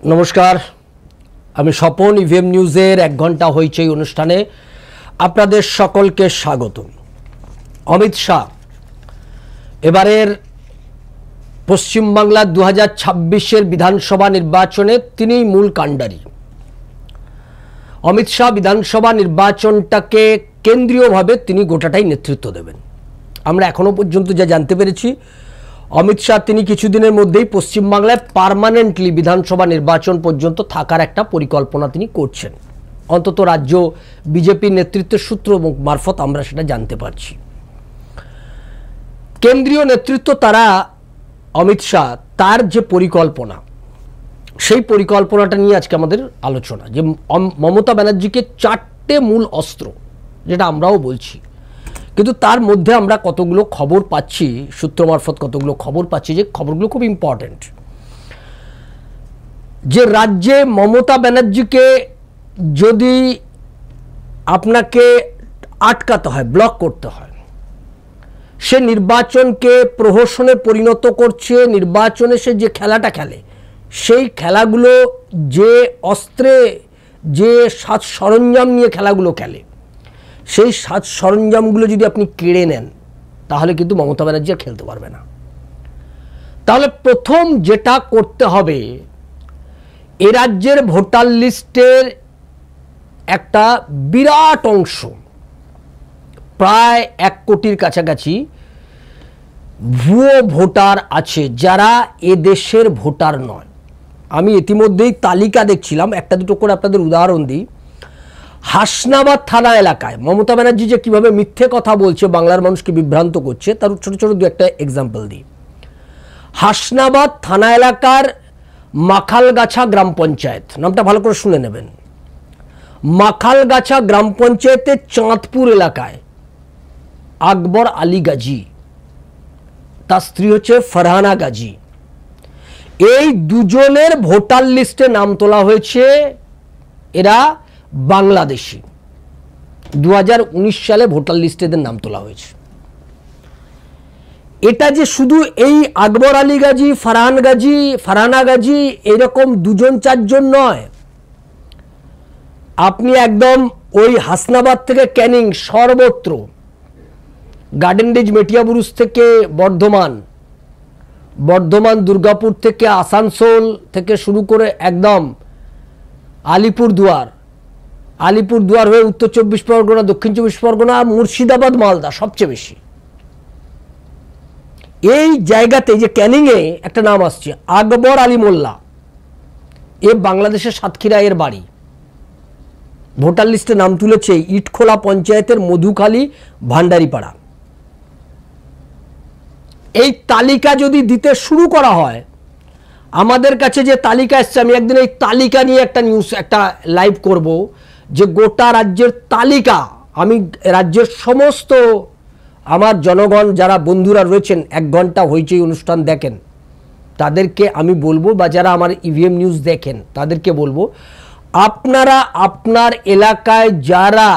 নমস্কার, আমি স্বপন। ইভিএম নিউজের 1 ঘন্টা হইচই অনুষ্ঠানে আপনাদের সকলকে স্বাগত। অমিত শাহ এবারের পশ্চিমবাংলার 2026-এর বিধানসভা নির্বাচনে তিনিই মূল কাণ্ডারি। অমিত শাহ বিধানসভা নির্বাচনটাকে কেন্দ্রীয়ভাবে তিনি গোটাটাই নেতৃত্ব দেবেন। আমরা এখনো পর্যন্ত যা জানতে পেরেছি, অমিত শাহ তিনি কিছুদিনের মধ্যেই পশ্চিমবাংলায় পার্মানেন্টলি বিধানসভা নির্বাচন পর্যন্ত থাকার একটা পরিকল্পনা তিনি করছেন। অন্তত রাজ্য বিজেপির নেতৃত্বের সূত্র মারফত আমরা সেটা জানতে পারছি। কেন্দ্রীয় নেতৃত্ব তারা অমিত শাহ তার যে পরিকল্পনা, সেই পরিকল্পনাটা নিয়ে আজকে আমাদের আলোচনা। যে মমতা ব্যানার্জিকে 4টে মূল অস্ত্র, যেটা আমরাও বলছি, কিন্তু তার মধ্যে আমরা কতগুলো খবর পাচ্ছি, সূত্র মারফত কতগুলো খবর পাচ্ছি, যে খবরগুলো খুব ইম্পর্টেন্ট। যে রাজ্যে মমতা ব্যানার্জিকে যদি আপনাকে আটকাতে হয়, ব্লক করতে হয়, সে নির্বাচনকে প্রহসনে পরিণত করছে। নির্বাচনে সে যে খেলাটা খেলে, সেই খেলাগুলো, যে অস্ত্রে, যে সাজ সরঞ্জাম নিয়ে খেলাগুলো খেলে, সেই সাজ সরঞ্জামগুলো যদি আপনি কেড়ে নেন, তাহলে কিন্তু মমতা ব্যানার্জি আর খেলতে পারবে না। তাহলে প্রথম যেটা করতে হবে, এ রাজ্যের ভোটার লিস্টের একটা বিরাট অংশ, প্রায় 1 কোটির কাছাকাছি ভুয়ো ভোটার আছে, যারা এ দেশের ভোটার নয়। আমি ইতিমধ্যেই তালিকা দেখছিলাম, একটা দুটো করে আপনাদের উদাহরণ দিই। হাসনাবাদ থানা এলাকায় মমতা ব্যানার্জি যে কীভাবে মিথ্যে কথা বলছে, বাংলার মানুষকে বিভ্রান্ত করছে, তার ছোটো ছোটো দু একটা এক্সাম্পল দিই। হাসনাবাদ থানা এলাকার মাখালগাছা গ্রাম পঞ্চায়েত, নামটা ভালো করে শুনে নেবেন। মাখালগাছা গ্রাম পঞ্চায়েতের চাঁদপুর এলাকায় আকবর আলী গাজী, তার স্ত্রী হচ্ছে ফারহানা গাজী, এই দুজনের ভোটার লিস্টে নাম তোলা হয়েছে। এরা বাংলাদেশি। 2019 সালে ভোটার লিস্টে এদের নাম তোলা হয়েছে। এটা যে শুধু এই আকবর আলী গাজী, ফারহানা গাজী এরকম 2-4 নয়, আপনি একদম ওই হাসনাবাদ থেকে ক্যানিং, সর্বত্র, গার্ডেন রিজ, মেটিয়াবুরুজ থেকে বর্ধমান, দুর্গাপুর থেকে আসানসোল থেকে শুরু করে একদম আলিপুরদুয়ার হয়ে উত্তর 24 পরগনা, দক্ষিণ 24 পরগনা, মুর্শিদাবাদ, মালদা সবচেয়ে বেশি। এই জায়গাতে যে ক্যানিংয়ে একটা নাম আসছে আকবর আলী মোল্লা, এ বাংলাদেশের সাতক্ষীরা এর বাড়ি। ভোটার লিস্টে নাম তুলেছে ইটখোলা পঞ্চায়েতের মধুখালী, ভান্ডারিপাড়া। এই তালিকা যদি দিতে শুরু করা হয়, আমাদের কাছে যে তালিকা এসছে, আমি একদিন এই তালিকা নিয়ে একটা লাইভ করব, যে গোটা রাজ্যের তালিকা। আমি রাজ্যের সমস্ত আমার জনগণ যারা বন্ধুরা রয়েছেন, 1 ঘন্টা হইচই অনুষ্ঠান দেখেন, তাদেরকে আমি বলবো, বা যারা আমার ইভিএম নিউজ দেখেন তাদেরকে বলবো, আপনারা আপনার এলাকায় যারা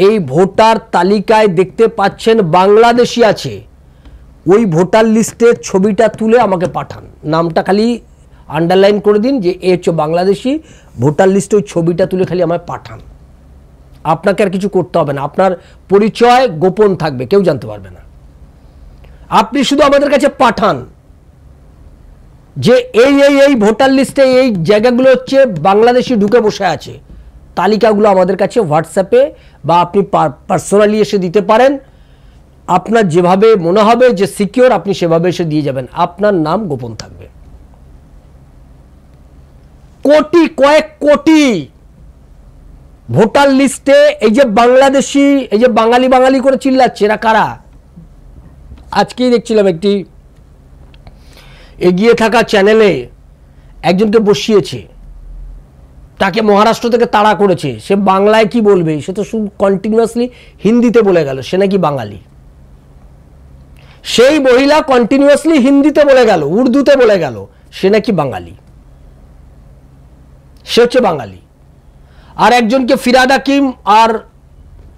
এই ভোটার তালিকায় দেখতে পাচ্ছেন বাংলাদেশি আছে, ওই ভোটার লিস্টের ছবিটা তুলে আমাকে পাঠান। নামটা খালি আন্ডারলাইন করে দিন যে এ হচ্ছে বাংলাদেশি, ভোটার লিস্টে ওই ছবিটা তুলে খালি আমায় পাঠান। আপনাকে আর কিছু করতে হবে না, আপনার পরিচয় গোপন থাকবে, কেউ জানতে পারবে না। আপনি শুধু আমাদের কাছে পাঠান যে এই ভোটার লিস্টে এই জায়গাগুলো হচ্ছে বাংলাদেশি ঢুকে বসে আছে। তালিকাগুলো আমাদের কাছে হোয়াটসঅ্যাপে বা আপনি পার্সোনালি এসে দিতে পারেন। আপনার যেভাবে মনে হবে যে সিকিউর, আপনি সেভাবে এসে দিয়ে যাবেন, আপনার নাম গোপন থাকবে। কয়েক কোটি ভোটার লিস্টে এই যে বাংলাদেশি, এই যে বাঙালি করে চিল্লাচ্ছে, এরা কারা? আজকেই দেখছিলাম একটি এগিয়ে থাকা চ্যানেলে একজনকে বসিয়েছে, তাকে মহারাষ্ট্র থেকে তাড়া করেছে। সে বাংলায় কি বলবে, সে তো শুধু কন্টিনিউয়াসলি হিন্দিতে বলে গেল সে নাকি বাঙালি। সেই মহিলা কন্টিনিউয়াসলি হিন্দিতে বলে গেল, উর্দুতে বলে গেল সে নাকি বাঙালি, সে হচ্ছে বাঙালি। আর একজনকে ফিরাদ হাকিম আর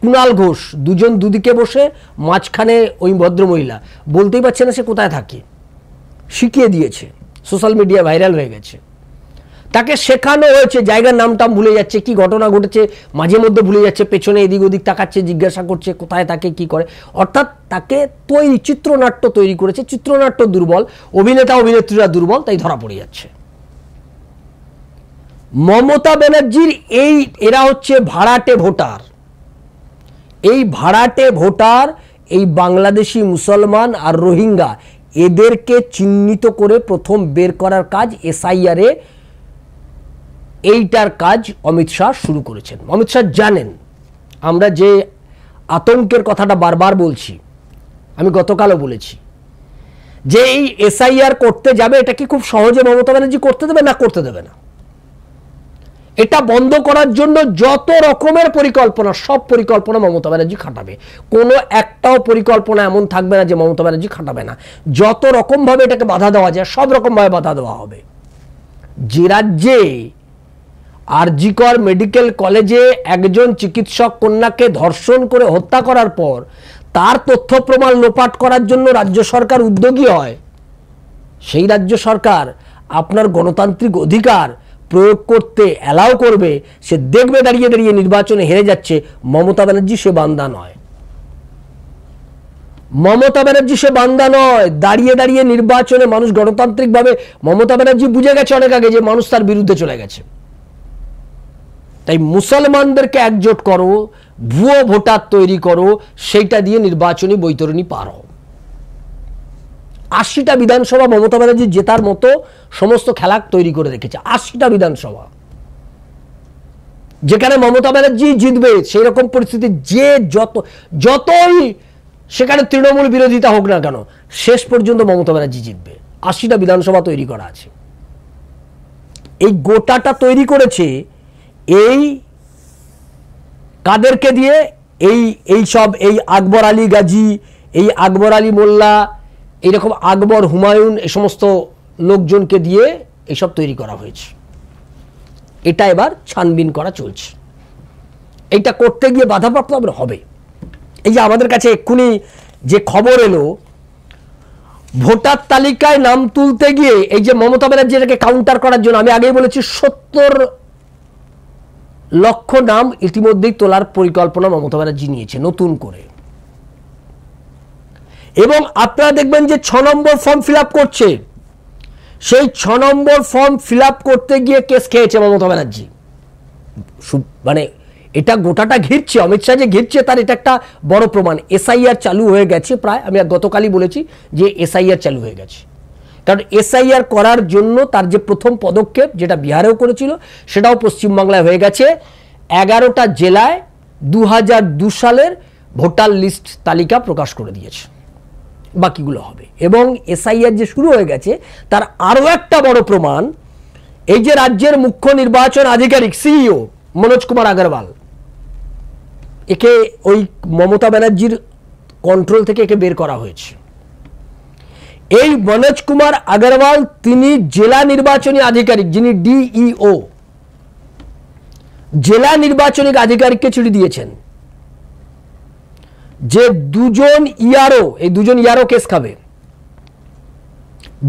কুণাল ঘোষ, দুজন দুদিকে বসে, মাঝখানে ওই ভদ্রমহিলা, বলতেই পারছে না সে কোথায় থাকে, শিখিয়ে দিয়েছে, সোশ্যাল মিডিয়া ভাইরাল হয়ে গেছে। তাকে শেখানো হয়েছে, জায়গার নামটাম ভুলে যাচ্ছে, কি ঘটনা ঘটেছে মাঝে মধ্যে ভুলে যাচ্ছে, পেছনে এদিক ওদিক তাকাচ্ছে, জিজ্ঞাসা করছে কোথায় তাকে কি করে। অর্থাৎ তাকে চিত্রনাট্য তৈরি করেছে, চিত্রনাট্য দুর্বল, অভিনেতা অভিনেত্রীরা দুর্বল, তাই ধরা পড়ে যাচ্ছে। মমতা ব্যানার্জির এরা হচ্ছে ভাড়াটে ভোটার। এই ভাড়াটে ভোটার, এই বাংলাদেশি মুসলমান আর রোহিঙ্গা, এদেরকে চিহ্নিত করে প্রথম বের করার কাজ SIR এ, এইটার কাজ অমিত শাহ শুরু করেছেন। অমিত শাহ জানেন আমরা যে আতঙ্কের কথাটা বারবার বলছি, আমি গতকালও বলেছি যে এই SIR করতে যাবে, এটা কি খুব সহজে মমতা ব্যানার্জি করতে দেবে? না, করতে দেবে না। এটা বন্ধ করার জন্য যত রকমের পরিকল্পনা, সব পরিকল্পনা মমতা ব্যানার্জি খাটাবে। কোনো একটাও পরিকল্পনা এমন থাকবে না যে মমতা ব্যানার্জি খাটাবে না। যত রকমভাবে এটাকে বাধা দেওয়া যায় সব রকমভাবে বাধা দেওয়া হবে। যে রাজ্যে RG কর মেডিকেল কলেজে একজন চিকিৎসক কন্যাকে ধর্ষণ করে হত্যা করার পর তার তথ্য প্রমাণ লোপাট করার জন্য রাজ্য সরকার উদ্যোগী হয়, সেই রাজ্য সরকার আপনার গণতান্ত্রিক অধিকার প্রয়োগ করতে অ্যালাউ করবে? সে দেখবে দাঁড়িয়ে দাঁড়িয়ে নির্বাচনে হেরে যাচ্ছে। মমতা ব্যানার্জি সে বান্দা নয়, মমতা ব্যানার্জি সে বান্দা নয়। দাঁড়িয়ে দাঁড়িয়ে নির্বাচনে মানুষ গণতান্ত্রিকভাবে, মমতা ব্যানার্জি বুঝে গেছে অনেক আগে যে মানুষ তার বিরুদ্ধে চলে গেছে। তাই মুসলমানদেরকে একজোট করো, ভুয়ো ভোটার তৈরি করো, সেইটা দিয়ে নির্বাচনী বৈতরণী পার হও। 80টা বিধানসভা মমতা ব্যানার্জি জেতার মতো সমস্ত খেলা তৈরি করে রেখেছে। 80টা বিধানসভা যেখানে মমতা ব্যানার্জি জিতবে, সেই রকম পরিস্থিতি যে যতই সেখানে তৃণমূল বিরোধিতা হোক না কেন, শেষ পর্যন্ত মমতা ব্যানার্জি জিতবে। 80টা বিধানসভা তৈরি করা আছে। এই গোটাটা তৈরি করেছে এই কাদেরকে দিয়ে? এই সব এই আকবর আলী গাজী, এই আকবর আলী মোল্লা, এইরকম আকবর হুমায়ুন, এই সমস্ত লোকজনকে দিয়ে এইসব তৈরি করা হয়েছে। এটা এবার ছানবিন করা চলছে। এইটা করতে গিয়ে বাধাপ্রাপ্ত হবে। এই যে আমাদের কাছে এক্ষুনি যে খবর এলো, ভোটার তালিকায় নাম তুলতে গিয়ে এই যে মমতা ব্যানার্জি এটাকে কাউন্টার করার জন্য, আমি আগেই বলেছি 70 লক্ষ নাম ইতিমধ্যেই তোলার পরিকল্পনা মমতা ব্যানার্জি নিয়েছে নতুন করে। এবং আপনারা দেখবেন যে 6 নম্বর ফর্ম ফিল আপ করছে, সেই 6 নম্বর ফর্ম ফিল আপ করতে গিয়ে কেস খেয়েছে মমতা ব্যানার্জি। মানে এটা গোটাটা ঘিরছে, অমিত শাহ যে ঘিরছে তার এটা একটা বড় প্রমাণ। SIR চালু হয়ে গেছে প্রায়, আমি গতকালই বলেছি যে SIR চালু হয়ে গেছে। কারণ SIR করার জন্য তার যে প্রথম পদক্ষেপ, যেটা বিহারেও করেছিল, সেটাও পশ্চিমবাংলায় হয়ে গেছে। 11টা জেলায় 2002 সালের ভোটার লিস্ট তালিকা প্রকাশ করে দিয়েছে, বাকিগুলো হবে। এবং SIR যে শুরু হয়ে গেছে তার আরও একটা বড় প্রমাণ, এই যে রাজ্যের মুখ্য নির্বাচন আধিকারিক CEO মনোজ কুমার আগরওয়াল, একে ওই মমতা ব্যানার্জির কন্ট্রোল থেকে একে বের করা হয়েছে। এই মনোজ কুমার আগরওয়াল তিনি জেলা নির্বাচনী আধিকারিক, যিনি DEO, জেলা নির্বাচনী আধিকারিককে চিঠি দিয়েছেন যে দুজন ERO, এই দুজন ERO কেস খাবে,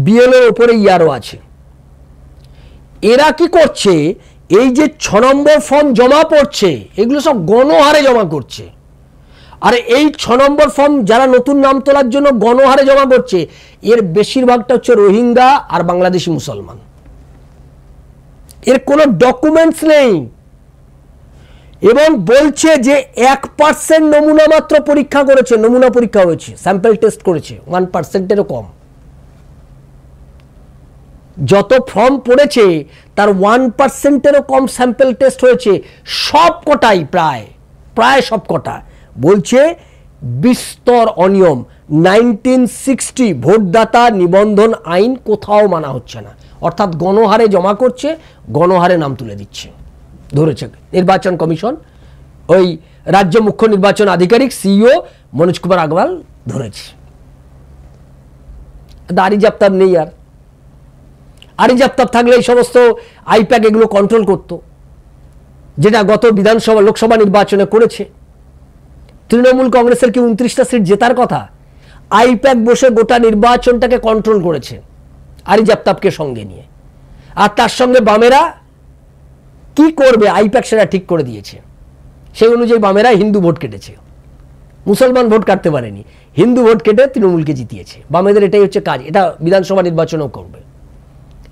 BLO এর উপরে ERO আছে। এরা কি করছে? এই যে 6 নম্বর ফর্ম জমা পড়ছে, এগুলো সব গণহারে জমা করছে। আর এই 6 নম্বর ফর্ম যারা নতুন নাম তোলার জন্য গণহারে জমা করছে, এর বেশিরভাগটা হচ্ছে রোহিঙ্গা আর বাংলাদেশি মুসলমান। এর কোনো ডকুমেন্টস নেই এবং বলছে যে 1% নমুনা মাত্র পরীক্ষা করেছে, নমুনা পরীক্ষা হয়েছে, স্যাম্পল টেস্ট করেছে 1%-এরও কম। যত ফর্ম পড়েছে তার 1%-এরও কম স্যাম্পল টেস্ট হয়েছে। সব কটাই প্রায় সব কটা বলছে বিস্তর অনিয়ম। 1960 ভোটদাতা নিবন্ধন আইন কোথাও মানা হচ্ছে না, অর্থাৎ গণহারে জমা করছে, গণহারে নাম তুলে দিচ্ছে, ধরেছে নির্বাচন কমিশন। ওই রাজ্য মুখ্য নির্বাচন আধিকারিক CEO মনোজ কুমার আগরওয়াল ধরেছে। আরি জাপ্তাব নেই, আর আরি জাপ্তাব থাকলে এই সমস্ত আইপ্যাক এগুলো কন্ট্রোল করত, যেটা গত বিধানসভা লোকসভা নির্বাচনে করেছে। তৃণমূল কংগ্রেসের কি 29টা সিট জেতার কথা, আইপ্যাক বসে গোটা নির্বাচনটাকে কন্ট্রোল করেছে আরি জাপ্তাবকে সঙ্গে নিয়ে। আর তার সঙ্গে বামেরা কি করবে আইপ্যাক সেটা ঠিক করে দিয়েছে। সেই অনুযায়ী বামেরা হিন্দু ভোট কেটেছে, মুসলমান ভোট কাটতে পারেনি, হিন্দু ভোট কেটে তৃণমূলকে জিতিয়েছে। বামেদের এটাই হচ্ছে কাজ, এটা বিধানসভা নির্বাচনও করবে,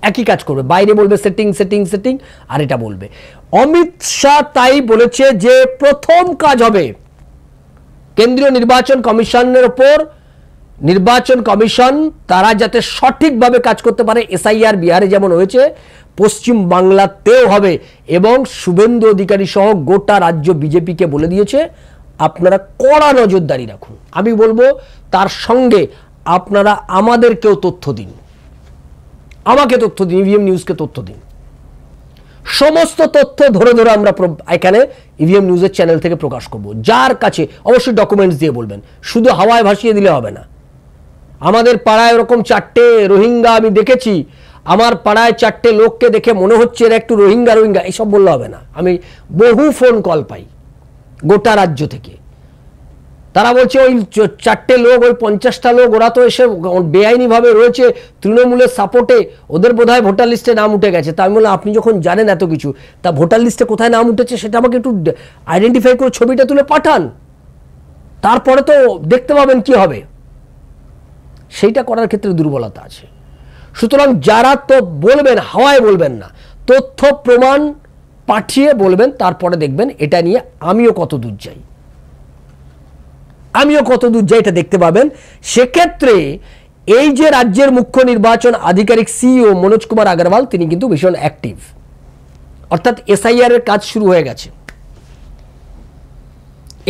একই কাজ করবে, বাইরে বলবে সেটিং সেটিং সেটিং, আর এটা বলবে। অমিত শাহ তাই বলেছে যে প্রথম কাজ হবে কেন্দ্রীয় নির্বাচন কমিশনের ওপর, নির্বাচন কমিশন তারা যাতে সঠিকভাবে কাজ করতে পারে। এসআইআর বিহারে যেমন হয়েছে পশ্চিম বাংলাতেও হবে, এবং শুভেন্দু অধিকারী সহ গোটা রাজ্য বিজেপিকে বলে দিয়েছে আপনারা কড়া নজরদারি রাখুন। আমি বলবো তার সঙ্গে আপনারা আমাদেরকেও তথ্য দিন, আমাকে তথ্য দিন, ইভিএম নিউজকে তথ্য দিন, সমস্ত তথ্য ধরে ধরে আমরা এখানে ইভিএম নিউজের চ্যানেল থেকে প্রকাশ করব। যার কাছে অবশ্যই ডকুমেন্টস দিয়ে বলবেন, শুধু হাওয়ায় ভাসিয়ে দিলে হবে না। আমাদের পাড়ায় এরকম 4টে রোহিঙ্গা আমি দেখেছি, আমার পাড়ায় 4টে লোককে দেখে মনে হচ্ছে এরা একটু রোহিঙ্গা রোহিঙ্গা, এইসব বললে হবে না। আমি বহু ফোন কল পাই গোটা রাজ্য থেকে, তারা বলছে ওই 4টে লোক, ওই 50টা লোক, ওরা তো এসে বেআইনিভাবে রয়েছে তৃণমূলের সাপোর্টে, ওদের বোধহয় ভোটার লিস্টে নাম উঠে গেছে। তা আমি বললাম আপনি যখন জানেন এত কিছু, তা ভোটার লিস্টে কোথায় নাম উঠেছে সেটা আমাকে একটু আইডেন্টিফাই করে ছবিটা তুলে পাঠান, তারপরে তো দেখতে পাবেন কি হবে। সেইটা করার ক্ষেত্রে দুর্বলতা আছে। সুতরাং যারা তো বলবেন, হাওয়ায় বলবেন না, তথ্য প্রমাণ পাঠিয়ে বলবেন, তারপরে দেখবেন এটা নিয়ে আমিও কত দূর যাই, আমিও কত দূর যাই এটা দেখতে পাবেন। সেক্ষেত্রে এই যে রাজ্যের মুখ্য নির্বাচন আধিকারিক সিইও মনোজ কুমার আগরওয়াল, তিনি কিন্তু ভীষণ অ্যাক্টিভ, অর্থাৎ এসআইআর এর কাজ শুরু হয়ে গেছে,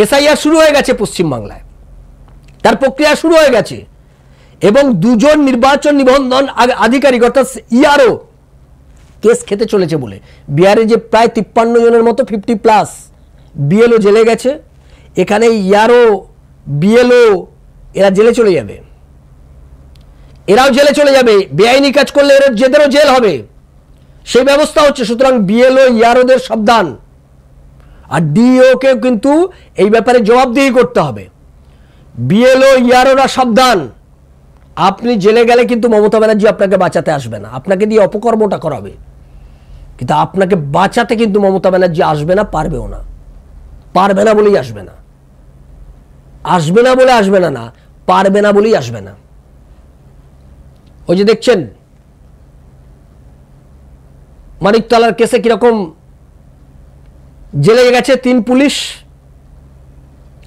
এসআইআর শুরু হয়ে গেছে পশ্চিমবাংলায়, তার প্রক্রিয়া শুরু হয়ে গেছে, এবং 2জন নির্বাচন নিবন্ধন আধিকারিক অর্থাৎ ইআরও কেস খেতে চলেছে বলে বিহারে যে প্রায় 53 জনের মতো 50+ বিএলও জেলে গেছে, এখানে ইআরও বিএলও এরা জেলে চলে যাবে, এরাও জেলে চলে যাবে, বেআইনি কাজ করলে এদেরও জেল হবে, সেই ব্যবস্থা হচ্ছে। সুতরাং বিএলও ইআরওদের সাবধান, আর ডিইওকে কিন্তু এই ব্যাপারে জবাবদিহি করতে হবে। বিএলও ইআরওরা সাবধান, আপনি জেলে গেলে কিন্তু মমতা ব্যানার্জি আপনাকে বাঁচাতে আসবে না, আপনাকে দিয়ে অপকর্মটা করাবে, কিন্তু আপনাকে বাঁচাতে কিন্তু মমতা ব্যানার্জি আসবে না, পারবেও না, পারবে না বলেই আসবে না, আসবে না বলে আসবে না, না পারবে না বলেই আসবে না। ওই যে দেখছেন মানিকতলার কেসে কিরকম জেলে গেছে 3 পুলিশ,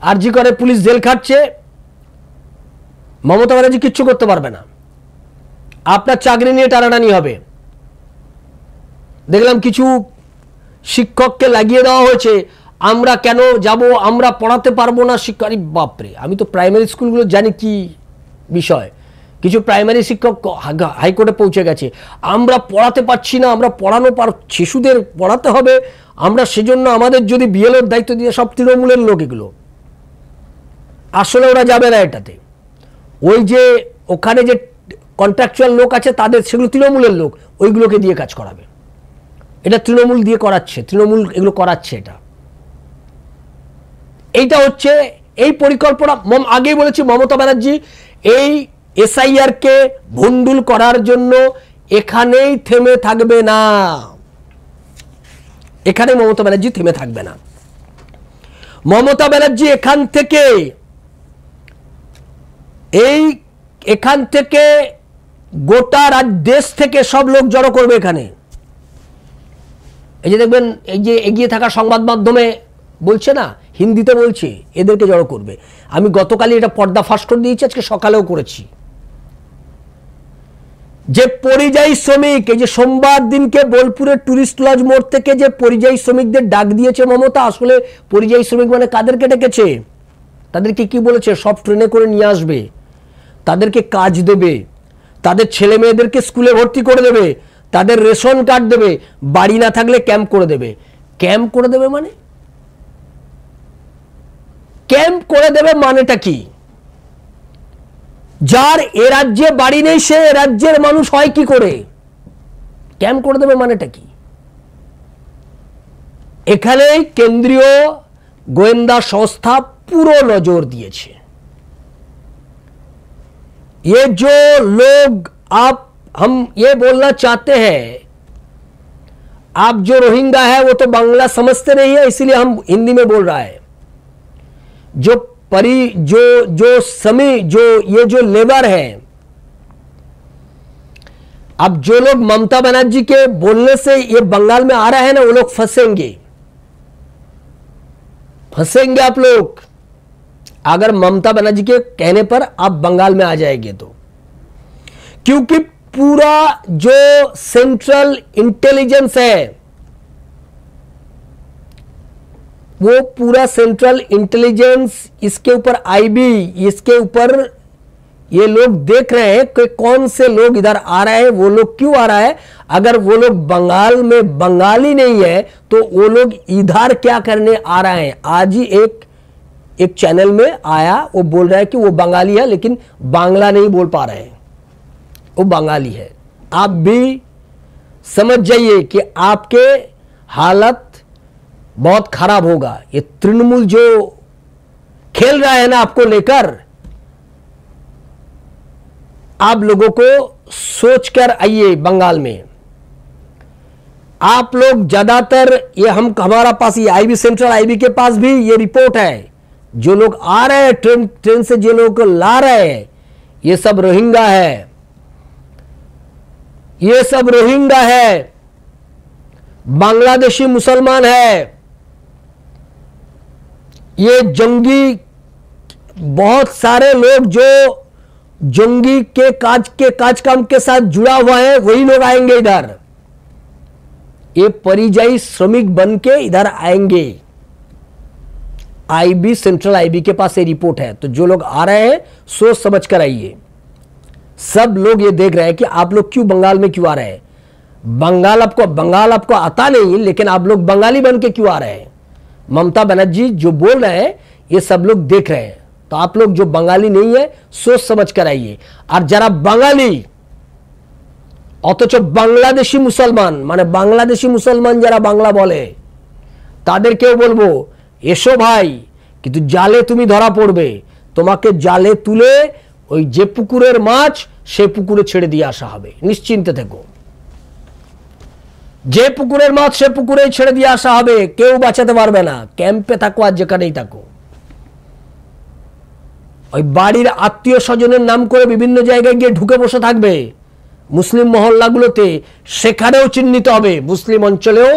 আরজি করে পুলিশ জেল খাটছে, মমতা ব্যানার্জি কিচ্ছু করতে পারবে না, আপনার চাকরি নিয়ে টানাটানি হবে। দেখলাম কিছু শিক্ষককে লাগিয়ে দেওয়া হয়েছে, আমরা কেন যাব, আমরা পড়াতে পারবো না শিক্ষক। বাপরে, আমি তো প্রাইমারি স্কুলগুলো জানি কি বিষয়, কিছু প্রাইমারি শিক্ষক হাইকোর্টে পৌঁছে গেছে, আমরা পড়াতে পারছি না, আমরা শিশুদের পড়াতে হবে, আমরা সেজন্য আমাদের যদি বিএলওর দায়িত্ব দিয়ে, সব তৃণমূলের লোক এগুলো, আসলে ওরা যাবে না এটাতে। ওই যে ওখানে যে কন্ট্রাকচুয়াল লোক আছে তাদের, সেগুলো তৃণমূলের লোক, ওইগুলোকে দিয়ে কাজ করাবে, এটা তৃণমূল দিয়ে করাচ্ছে, তৃণমূল এগুলো করাচ্ছে। এইটা হচ্ছে এই পরিকল্পনা। আগেই বলেছি মমতা ব্যানার্জি এই এসআইআর কে ভণ্ডুল করার জন্য এখানেই থেমে থাকবে না, এখানে মমতা ব্যানার্জি থেমে থাকবে না। মমতা ব্যানার্জি এখান থেকে গোটা দেশ থেকে সব লোক জড়ো করবে এখানে। এই যে দেখবেন, এই যে এগিয়ে থাকা সংবাদ মাধ্যমে বলছে না, হিন্দিতে বলছে, এদেরকে জড়ো করবে। আমি গতকালই এটা পর্দা ফাঁস করে দিয়েছি, আজকে সকালেও করেছি, যে পরিযায়ী শ্রমিক, এই যে সোমবার দিনকে বোলপুরের টুরিস্ট লজ মোড় থেকে যে পরিযায়ী শ্রমিকদের ডাক দিয়েছে মমতা, আসলে পরিযায়ী শ্রমিক মানে কাদেরকে ডেকেছে, তাদেরকে কি বলেছে, সব ট্রেনে করে নিয়ে আসবে, তাদেরকে কাজ দেবে, তাদের ছেলে মেয়েদেরকে স্কুলে ভর্তি করে দেবে, তাদের রেশন কার্ড দেবে, বাড়ি না থাকলে ক্যাম্প করে দেবে। ক্যাম্প করে দেবে মানে, ক্যাম্প করে দেবে মানেটা কি? যার এ রাজ্যে বাড়ি নেই সে রাজ্যের মানুষ হয় কি করে? ক্যাম্প করে দেবে মানেটা কি? এখানে কেন্দ্রীয় গোয়েন্দা সংস্থা পুরো নজর দিয়েছে। ये जो लोग आप हम ये बोलना चाहते हैं, आप जो रोहिंग्या है वो तो बांग्ला समझते नहीं है, इसीलिए हम हिंदी में बोल रहा है। जो लेबर है, अब जो लोग ममता बनर्जी के बोलने से ये बंगाल में आ रहा है ना, वो लोग फंसेंगे आप लोग, अगर ममता बनर्जी के कहने पर आप बंगाल में आ जाएंगे तो। क्योंकि पूरा जो सेंट्रल इंटेलिजेंस है, वो पूरा सेंट्रल इंटेलिजेंस, इसके ऊपर आईबी, इसके ऊपर ये लोग देख रहे हैं कि कौन से लोग इधर आ रहे हैं, वो लोग क्यों आ रहा है। अगर वो लोग बंगाल में बंगाली नहीं है तो वो लोग इधर क्या करने आ रहे हैं। आज ही एक चैनल में आया, वो बोल रहा है कि वो बंगाली है लेकिन बांग्ला नहीं बोल पा रहे हैं, वो बंगाली है। आप भी समझ जाइए कि आपके हालत बहुत खराब होगा। ये तृणमूल जो खेल रहा है ना आपको लेकर, आप लोगों को सोचकर आइए। बंगाल में आप लोग ज्यादातर, ये हमारा पास ये आईबी, सेंट्रल आईबी के पास भी ये रिपोर्ट है, जो लोग आ रहे हैं ट्रेन से, जो लोग ला रहे हैं, ये सब रोहिंग्या है, ये सब रोहिंग्या है, बांग्लादेशी मुसलमान है, ये जंगी, बहुत सारे लोग जो जंगी के काज काम के साथ जुड़ा हुआ है, वही लोग आएंगे इधर। ये परिजाई श्रमिक बन के इधर आएंगे। आईबी, सेंट्रल आईबी के पास ये रिपोर्ट है। तो जो लोग आ रहे हैं सोच समझ कर आइए। सब लोग ये देख रहे हैं कि आप लोग क्यों बंगाल में क्यों आ रहे हैं। बंगाल आपको आता नहीं, लेकिन आप लोग बंगाली बन के क्यों आ रहे हैं। ममता बनर्जी जो बोल रहे हैं ये सब लोग देख रहे हैं। तो आप लोग जो बंगाली नहीं है सोच समझ कर आइए। और जरा बंगाली অথচ বাংলাদেশি মুসলমান, মানে বাংলাদেশি মুসলমান যারা বাংলা বলে, তাদেরকেও বলবো এসো ভাই, কিন্তু জালে তুমি ধরা পড়বে। তোমাকে জালে তুলে ওই যে পুকুরের মাছ সে পুকুরে ছেড়ে দিয়ে আসা হবে, নিশ্চিন্তে থেকো। যে পুকুরের মাছ সে পুকুরেই ছেড়ে দিয়ে আসা হবে, কেউ বাঁচাতে পারবে না। ক্যাম্পে থাকো আর যেখানেই থাকো। ওই বাড়ির আত্মীয় স্বজনের নাম করে বিভিন্ন জায়গায় গিয়ে ঢুকে বসে থাকবে, মুসলিম মহল্লাগুলোতে, সেখানেও চিহ্নিত হবে মুসলিম অঞ্চলেও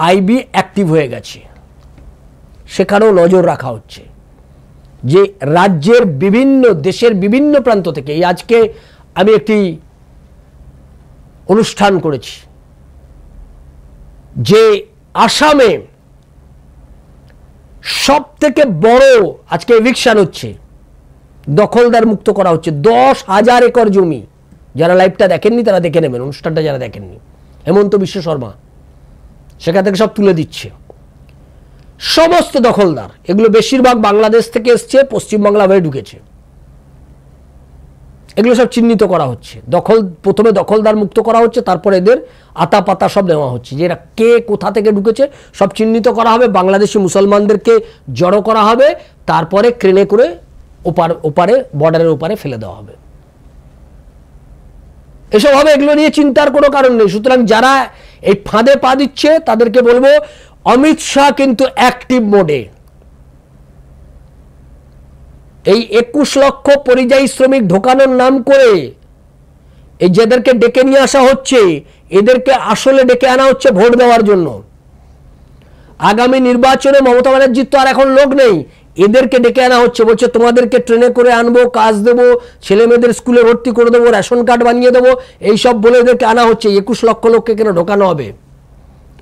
আইবি অ্যাক্টিভ হয়ে গেছে, সেখানেও নজর রাখা হচ্ছে। যে রাজ্যের বিভিন্ন, দেশের বিভিন্ন প্রান্ত থেকে, এই আজকে আমি একটি অনুষ্ঠান করেছি যে আসামে সব থেকে বড় আজকে এভিকশন হচ্ছে, দখলদার মুক্ত করা হচ্ছে। 10,000 একর জমি। যারা লাইভটা দেখেননি তারা দেখে নেবেন, অনুষ্ঠানটা যারা দেখেননি। হেমন্ত বিশ্ব শর্মা সেখান থেকে সব তুলে দিচ্ছে। সমস্ত দখলদার, এগুলো বেশিরভাগ বাংলাদেশ থেকে এসছে, পশ্চিমবাংলা হয়ে ঢুকেছে। এগুলো সব চিহ্নিত করা হচ্ছে। প্রথমে দখলদার মুক্ত করা হচ্ছে, তারপর এদের আতা পাতা সব নেওয়া হচ্ছে, যে এরা কে কোথা থেকে ঢুকেছে সব চিহ্নিত করা হবে। বাংলাদেশি মুসলমানদেরকে জড়ো করা হবে, তারপরে ক্রেনে করে ওপারে বর্ডারের ওপারে ফেলে দেওয়া হবে। এসব হবে, এগুলো নিয়ে চিন্তার কোনো কারণ নেই। সুতরাং যারা এই ফাঁদে পা দিচ্ছে তাদেরকে বলবো, অমিত শাহ কিন্তু অ্যাক্টিভ মোডে। এই 21 লক্ষ পরিযায়ী শ্রমিক ঢোকানোর নাম করে এই যাদেরকে ডেকে নিয়ে আসা হচ্ছে, এদেরকে আসলে ডেকে আনা হচ্ছে ভোট দেওয়ার জন্য। আগামী নির্বাচনে মমতা ব্যানার্জির তো আর এখন লোক নেই, এদেরকে ডেকে আনা হচ্ছে। বলছে তোমাদেরকে ট্রেনে করে আনবো, কাজ দেবো, ছেলে মেয়েদের স্কুলে ভর্তি করে দেবো, রেশন কার্ড বানিয়ে দেবো, এইসব বলে এদেরকে আনা হচ্ছে। 21 লক্ষ লোককে কেন ঢোকানো হবে?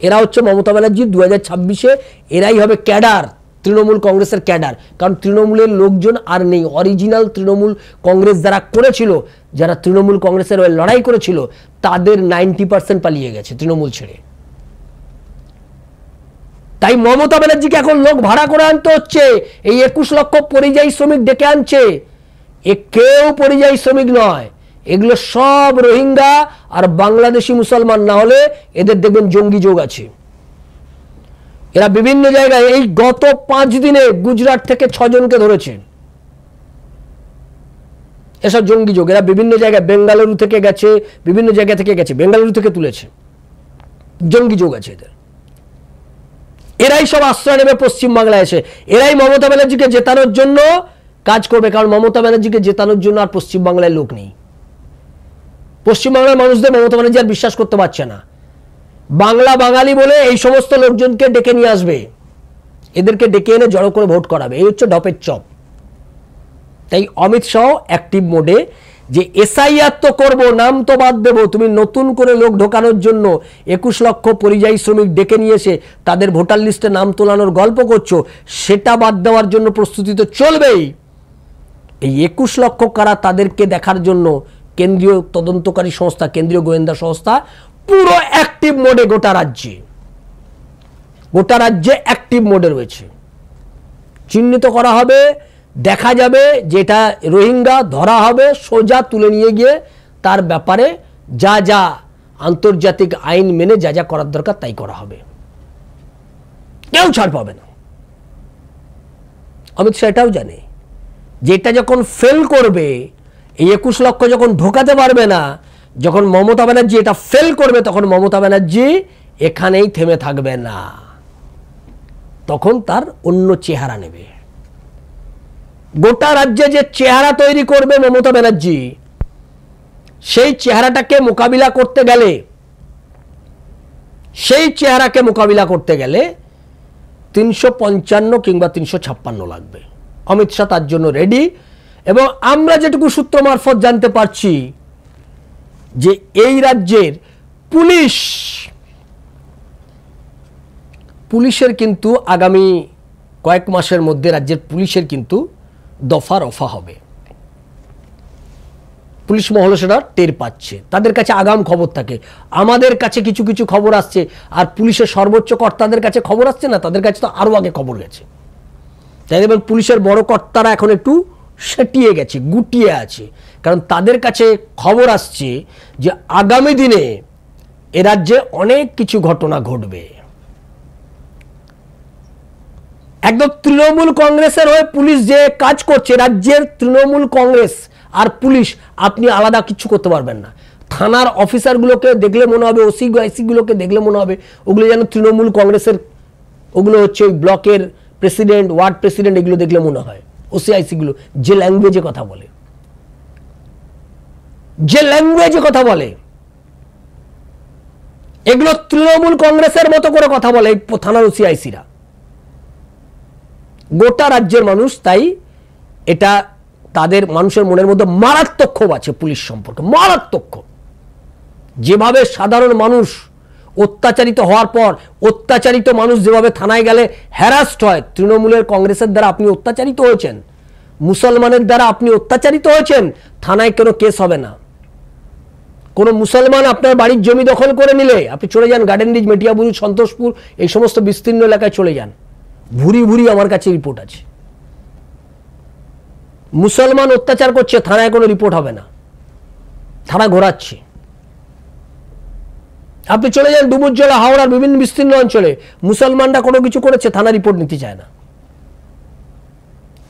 এরা হচ্ছে মমতা ব্যানার্জি 2026-এ এরাই হবে ক্যাডার, তৃণমূল কংগ্রেসের ক্যাডার। কারণ তৃণমূলের লোকজন আর নেই। অরিজিনাল তৃণমূল কংগ্রেস যারা করেছিল, যারা তৃণমূল কংগ্রেসের লড়াই করেছিল, তাদের 90% পালিয়ে গেছে তৃণমূল ছেড়ে। তাই মমতা ব্যানার্জিকে এখন লোক ভাড়া করে আনতে হচ্ছে। এই 21 লক্ষ পরিযায়ী শ্রমিক ডেকে আনছে, এ কেউ পরিযায়ী শ্রমিক নয়, এগুলো সব রোহিঙ্গা আর বাংলাদেশি মুসলমান। না হলে এদের দেখবেন জঙ্গি যোগ আছে। এরা বিভিন্ন জায়গায়, এই গত 5 দিনে গুজরাট থেকে 6 জনকে ধরেছে, এসব জঙ্গি যোগ। এরা বিভিন্ন জায়গায়, বেঙ্গালুরু থেকে গেছে, বিভিন্ন জায়গা থেকে গেছে, বেঙ্গালুরু থেকে তুলেছে। জঙ্গি যোগ আছে এদের। এরাই সব আশ্রয় নেবে পশ্চিমবাংলায় এসে, এরাই মমতা ব্যানার্জিকে জেতানোর জন্য কাজ করবে, কারণ মমতা ব্যানার্জিকে জেতানোর জন্য আর পশ্চিমবাংলায় লোক নেই। পশ্চিমবাংলার মানুষদের মমতা ব্যানার্জি আর বিশ্বাস করতে পারছে না। বাংলা বাঙালি বলে এই সমস্ত লোকজনকে ডেকে নিয়ে আসবে, এদেরকে ডেকে এনে জড়ো করে ভোট করাবে, এই হচ্ছে ঢপের চপ। তাই অমিত শাহ অ্যাক্টিভ মোডে যে এসআইআর তো করবো, নাম তো বাদ দেবো, তুমি নতুন করে লোক ঢোকানোর জন্য 21 লক্ষ পরিযায়ী শ্রমিক ডেকে নিয়ে এসে তাদের ভোটার লিস্টে নাম তোলানোর গল্প করছো, সেটা বাদ দেওয়ার জন্য প্রস্তুতি তো চলবেই। এই 21 লক্ষ কারা তাদেরকে দেখার জন্য কেন্দ্রীয় তদন্তকারী সংস্থা, কেন্দ্রীয় গোয়েন্দা সংস্থা পুরো অ্যাক্টিভ মোডে গোটা রাজ্যে অ্যাক্টিভ মোডে রয়েছে। চিহ্নিত করা হবে, দেখা যাবে যেটা রোহিঙ্গা ধরা হবে, সোজা তুলে নিয়ে গিয়ে তার ব্যাপারে যা যা আন্তর্জাতিক আইন মেনে যা যা করার দরকার তাই করা হবে, কেউ ছাড় পাবে না। অমিত শাহ এটাও জানে যেটা যখন ফেল করবে, এই 21 লক্ষ যখন ঢোকাতে পারবে না, যখন মমতা ব্যানার্জি এটা ফেল করবে, তখন মমতা ব্যানার্জি এখানেই থেমে থাকবে না, তখন তার অন্য চেহারা নেবে। গোটা রাজ্যে যে চেহারা তৈরি করবে মমতা ব্যানার্জি, সেই চেহারাটাকে মোকাবিলা করতে গেলে, সেই চেহারাকে মোকাবিলা করতে গেলে 355 কিংবা 356 লাগবে। অমিত শাহ তার জন্য রেডি। এবং আমরা যেটুকু সূত্র মারফত জানতে পারছি যে এই রাজ্যের পুলিশের কিন্তু আগামী কয়েক মাসের মধ্যে রাজ্যের পুলিশের কিন্তু দফা রফা হবে। পুলিশ মহল সেটা টের পাচ্ছে, তাদের কাছে আগাম খবর থাকে। আমাদের কাছে কিছু কিছু খবর আসছে, আর পুলিশের সর্বোচ্চ কর্তাদের কাছে খবর আসছে না, তাদের কাছে তো আরো আগে খবর গেছে। তাই দেখবেন পুলিশের বড় কর্তারা এখন একটু সেটিয়ে গেছে, গুটিয়ে আছে, কারণ তাদের কাছে খবর আসছে যে আগামী দিনে এ রাজ্যে অনেক কিছু ঘটনা ঘটবে। একদম তৃণমূল কংগ্রেসের হয়ে পুলিশ যে কাজ করছে, রাজ্যের তৃণমূল কংগ্রেস আর পুলিশ আপনি আলাদা কিছু করতে পারবেন না। থানার অফিসারগুলোকে দেখলে মনে হবে, ওসি আইসিগুলোকে দেখলে মনে হবে ওগুলো যেন তৃণমূল কংগ্রেসের, ওগুলো হচ্ছে ওই ব্লকের প্রেসিডেন্ট, ওয়ার্ড প্রেসিডেন্ট, এগুলো দেখলে মনে হয়। ওসি আইসিগুলো যে ল্যাঙ্গুয়েজে কথা বলে, এগুলো তৃণমূল কংগ্রেসের মতো করে কথা বলে এই থানার ওসি আইসিরা। গোটা রাজ্যের মানুষ তাই এটা তাদের মানুষের মনের মধ্যে মারাত্মক ক্ষোভ আছে পুলিশ সম্পর্কে, মারাত্মক ক্ষোভ। যেভাবে সাধারণ মানুষ অত্যাচারিত হওয়ার পর, অত্যাচারিত মানুষ যেভাবে থানায় গেলে হ্যারাস্ট হয়, তৃণমূলের কংগ্রেসের দ্বারা আপনি অত্যাচারিত হয়েছেন, মুসলমানের দ্বারা আপনি অত্যাচারিত হয়েছেন, থানায় কোনো কেস হবে না। কোনো মুসলমান আপনার বাড়ির জমি দখল করে নিলে আপনি চলে যান গার্ডেন রিচ, মেটিয়াবুরু, সন্তোষপুর, এই সমস্ত বিস্তীর্ণ এলাকায় চলে যান, ভুরি ভুরি আমার কাছে রিপোর্ট আছে। মুসলমান অত্যাচার করছে, থানায় কোনো রিপোর্ট হবে না, থানা ঘোরাচ্ছে। আপনি চলে যান ডুমুরজলা, হাওড়ার বিভিন্ন বিস্তীর্ণ অঞ্চলে, মুসলমানরা কোনো কিছু করেছে, থানা রিপোর্ট নিতে চায় না।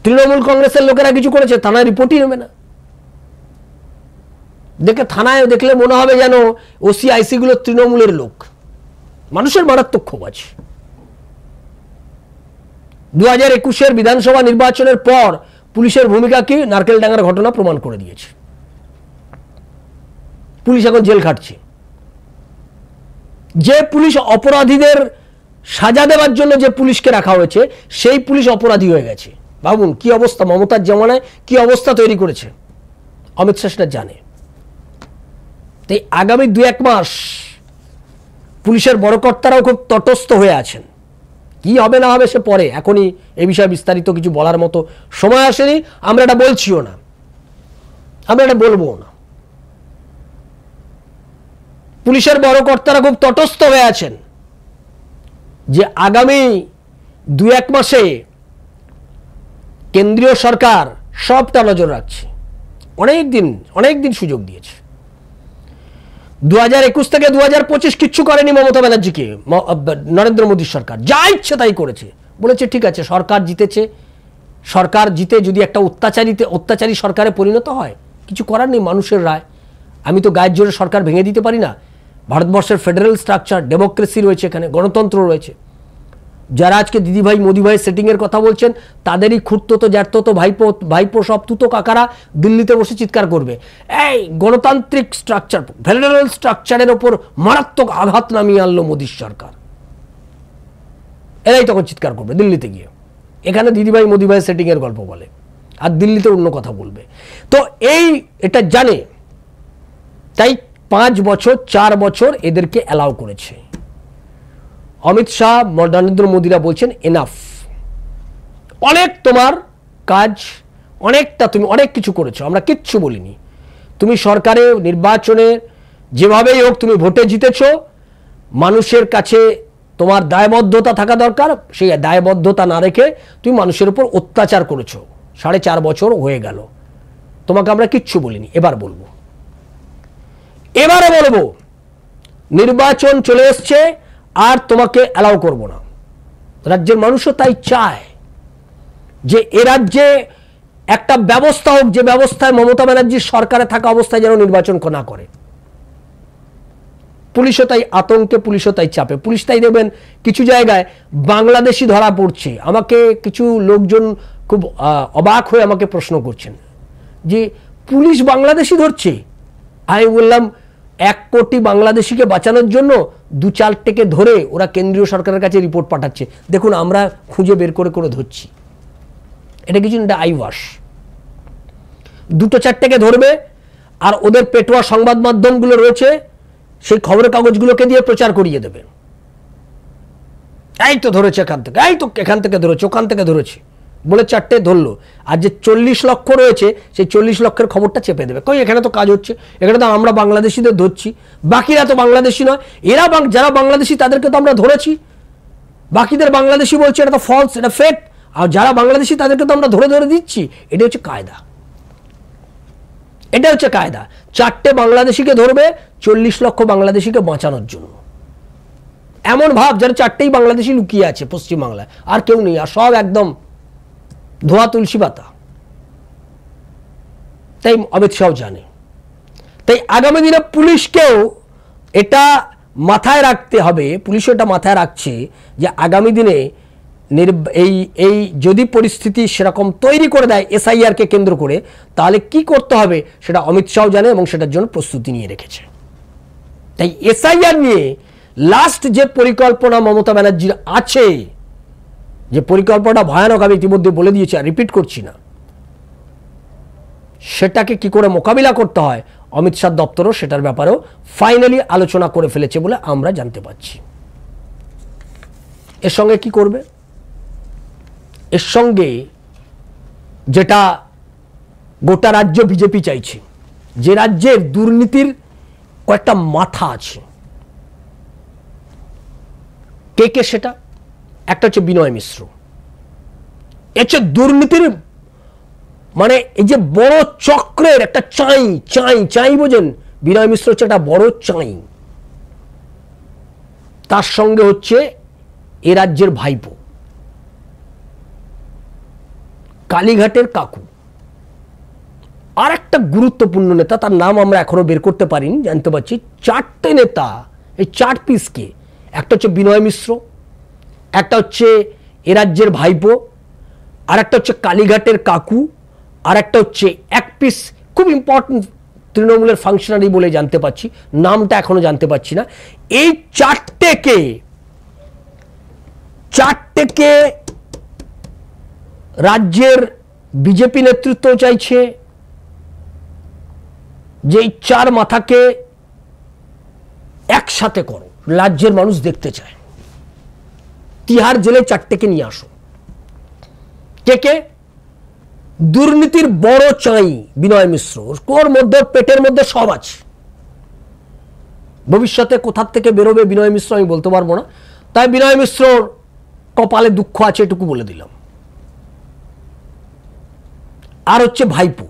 তৃণমূল কংগ্রেসের লোকেরা কিছু করেছে, থানায় রিপোর্টই নেবে না। দেখে থানায় দেখলে মনে হবে যেন ওসি আইসি গুলো তৃণমূলের লোক। মানুষের মারাত্মক ক্ষোভ আছে। 2021 বিধানসভা নির্বাচনের পর পুলিশের ভূমিকা কি, নারকেলডাঙ্গার ঘটনা প্রমাণ করে দিয়েছে। পুলিশ এখন জেল খাটছে। যে পুলিশ অপরাধীদের সাজা দেওয়ার জন্য যে পুলিশকে রাখা হয়েছে, সেই পুলিশ অপরাধী হয়ে গেছে। ভাবুন কি অবস্থা, মমতার জমানায় কি অবস্থা তৈরি করেছে। অমিত শাহ সেটা জানে। তাই আগামী 2-1 মাস পুলিশের বড় কর্তারাও খুব তটস্থ হয়ে আছেন। কি হবে না হবে সে পরে, এখনই এ বিষয়ে বিস্তারিত কিছু বলার মতো সময় আসেনি। আমরা এটা বলছিও না, আমরা এটা বলবো না। পুলিশের বড় কর্তারা খুব তটস্থ হয়ে আছেন যে আগামী 2-1 মাসে কেন্দ্রীয় সরকার সবটা নজর রাখছে। অনেক দিন সুযোগ দিয়েছে। 2021 থেকে 2025 কিচ্ছু করেনি মমতা ব্যানার্জিকে নরেন্দ্র মোদীর সরকার, যা ইচ্ছে তাই করেছে। বলেছে ঠিক আছে, সরকার জিতেছে, সরকার জিতে যদি একটা অত্যাচারী সরকারে পরিণত হয়, কিছু করার নেই, মানুষের রায়। আমি তো গায়ের জোরে সরকার ভেঙে দিতে পারি না। ভারতবর্ষের ফেডারেল স্ট্রাকচার, ডেমোক্রেসি রয়েছে, এখানে গণতন্ত্র রয়েছে। যারা আজকে দিদিভাই মোদিভাই সেটিংয়ের কথা বলছেন তাদেরই খুঁড়তো জ্যাঠতো ভাইপো সব তুতো কাকারা দিল্লিতে বসে চিৎকার করবে, এই গণতান্ত্রিক স্ট্রাকচার, ফেডারেল স্ট্রাকচারের ওপর মারাত্মক আঘাত নামিয়ে আনলো মোদির সরকার। এরাই তখন চিৎকার করবে দিল্লিতে গিয়ে। এখানে দিদিভাই মোদিভাই সেটিংয়ের গল্প বলে, আর দিল্লিতে অন্য কথা বলবে। তো এটা জানে, তাই 5 বছর 4 বছর এদেরকে অ্যালাউ করেছে। অমিত শাহ, নরেন্দ্র মোদীরা বলছেন এনাফ, অনেক তোমার কাজ, অনেকটা তুমি অনেক কিছু করেছো, আমরা কিচ্ছু বলিনি। তুমি সরকারে নির্বাচনে যেভাবেই হোক তুমি ভোটে জিতেছো, মানুষের কাছে তোমার দায়বদ্ধতা থাকা দরকার, সেই দায়বদ্ধতা না রেখে তুমি মানুষের উপর অত্যাচার করেছো। 4.5 বছর হয়ে গেল, তোমাকে আমরা কিচ্ছু বলিনি। এবারে বলবো নির্বাচন চলে এসছে, আর তোমাকে অ্যালাউ করব না। রাজ্যের মানুষও তাই চায় যে এ রাজ্যে একটা ব্যবস্থা হোক, যে ব্যবস্থায় মমতা ব্যানার্জির সরকারে থাকা অবস্থায় যেন নির্বাচন না করে। পুলিশও তাই আতঙ্কে, পুলিশও তাই চাপে। পুলিশ তাই দেখবেন কিছু জায়গায় বাংলাদেশি ধরা পড়ছে। আমাকে কিছু লোকজন খুব অবাক হয়ে আমাকে প্রশ্ন করছেন যে পুলিশ বাংলাদেশি ধরছে। আমি বললাম 1 কোটি বাংলাদেশিকে বাঁচানোর জন্য 2-4টেকে ধরে ওরা কেন্দ্রীয় সরকারের কাছে রিপোর্ট পাঠাচ্ছে। দেখুন আমরা খুঁজে বের করে করে ধরছি, এটা কিছু না, আইওয়াশ। 2-4টেকে ধরবে, আর ওদের পেটোয়া সংবাদ মাধ্যমগুলো রয়েছে, সেই খবরের কাগজগুলোকে দিয়ে প্রচার করিয়ে দেবে, এই তো ধরেছে এখান থেকে, এই তো এখান থেকে ধরেছে, ওখান থেকে ধরেছে বলে 4টে ধরলো। আর যে 40 লক্ষ রয়েছে সেই 40 লক্ষের খবরটা চেপে দেবে, কই এখানে তো কাজ হচ্ছে, এখানে তো আমরা বাংলাদেশিদের ধরছি, বাকিরা তো বাংলাদেশি নয়, এরা যারা বাংলাদেশি তাদেরকে তো আমরা ধরেছি, বাকিদের বাংলাদেশি বলছে, এটা তো ফলস, এটা ফেক, আর যারা বাংলাদেশি তাদেরকে তো আমরা ধরে ধরে দিচ্ছি। এটা হচ্ছে কায়দা, এটা হচ্ছে কায়দা। 4টে বাংলাদেশিকে ধরবে 40 লক্ষ বাংলাদেশিকে বাঁচানোর জন্য। এমন ভাব যারা 4টেই বাংলাদেশি লুকিয়ে আছে পশ্চিমবাংলায়, আর কেউ নেই, আর সব একদম ধোয়া তুলসী পাতা। তাই অমিত শাহ জানে, তাই আগামী দিনে পুলিশকেও এটা মাথায় রাখতে হবে। পুলিশও এটা মাথায় রাখছে যে আগামী দিনে এই যদি পরিস্থিতি সেরকম তৈরি করে দেয় SIR কে কেন্দ্র করে, তাহলে কি করতে হবে সেটা অমিত শাহ জানে এবং সেটার জন্য প্রস্তুতি নিয়ে রেখেছে। তাই SIR নিয়ে লাস্ট যে পরিকল্পনা মমতা ব্যানার্জির আছে, যে পরিকল্পনাটা ভয়ানক, আমি ইতিমধ্যে বলে দিয়েছি আর রিপিট করছি না, সেটাকে কি করে মোকাবিলা করতে হয় অমিত শাহ দপ্তরও সেটার ব্যাপারেও ফাইনালি আলোচনা করে ফেলেছে বলে আমরা জানতে পারছি। এর সঙ্গে কি করবে, এর সঙ্গে যেটা গোটা রাজ্য বিজেপি চাইছে, যে রাজ্যের দুর্নীতির কয়েকটা মাথা আছে, কে সেটা, একটা হচ্ছে বিনয় মিশ্র। হচ্ছে দুর্নীতির মানে এই যে বড় চক্রের একটা চাই বোঝেন, বিনয় মিশ্র হচ্ছে একটা বড় চাই। তার সঙ্গে হচ্ছে এ রাজ্যের ভাইপো কালীঘাটের কাকু, আর একটা গুরুত্বপূর্ণ নেতা, তার নাম আমরা এখনো বের করতে পারিনি, জানতে পারছি 4টে নেতা, এই 4 পিসকে, একটা হচ্ছে বিনয় মিশ্র, একটা হচ্ছে এ রাজ্যের ভাইপো, আর একটা হচ্ছে কালীঘাটের কাকু, আর একটা হচ্ছে 1 পিস খুব ইম্পর্টেন্ট তৃণমূলের ফাংশনারি বলে জানতে পাচ্ছি, নামটা এখনো জানতে পাচ্ছি না। এই 4টেকে রাজ্যের বিজেপি নেতৃত্ব চাইছে যে এই 4 মাথাকে একসাথে করো, রাজ্যের মানুষ দেখতে চায়। তিহার জেলে 4টেকে নিয়ে আসো। কে দুর্নীতির বড় চাই বিনয় মিশ্র, ওর মধ্যে পেটের মধ্যে সব আছে। ভবিষ্যতে কোথার থেকে বেরোবে বিনয় মিশ্র আমি বলতে পারবো না, তাই বিনয় মিশ্রর কপালে দুঃখ আছে এটুকু বলে দিলাম। আর হচ্ছে ভাইপো,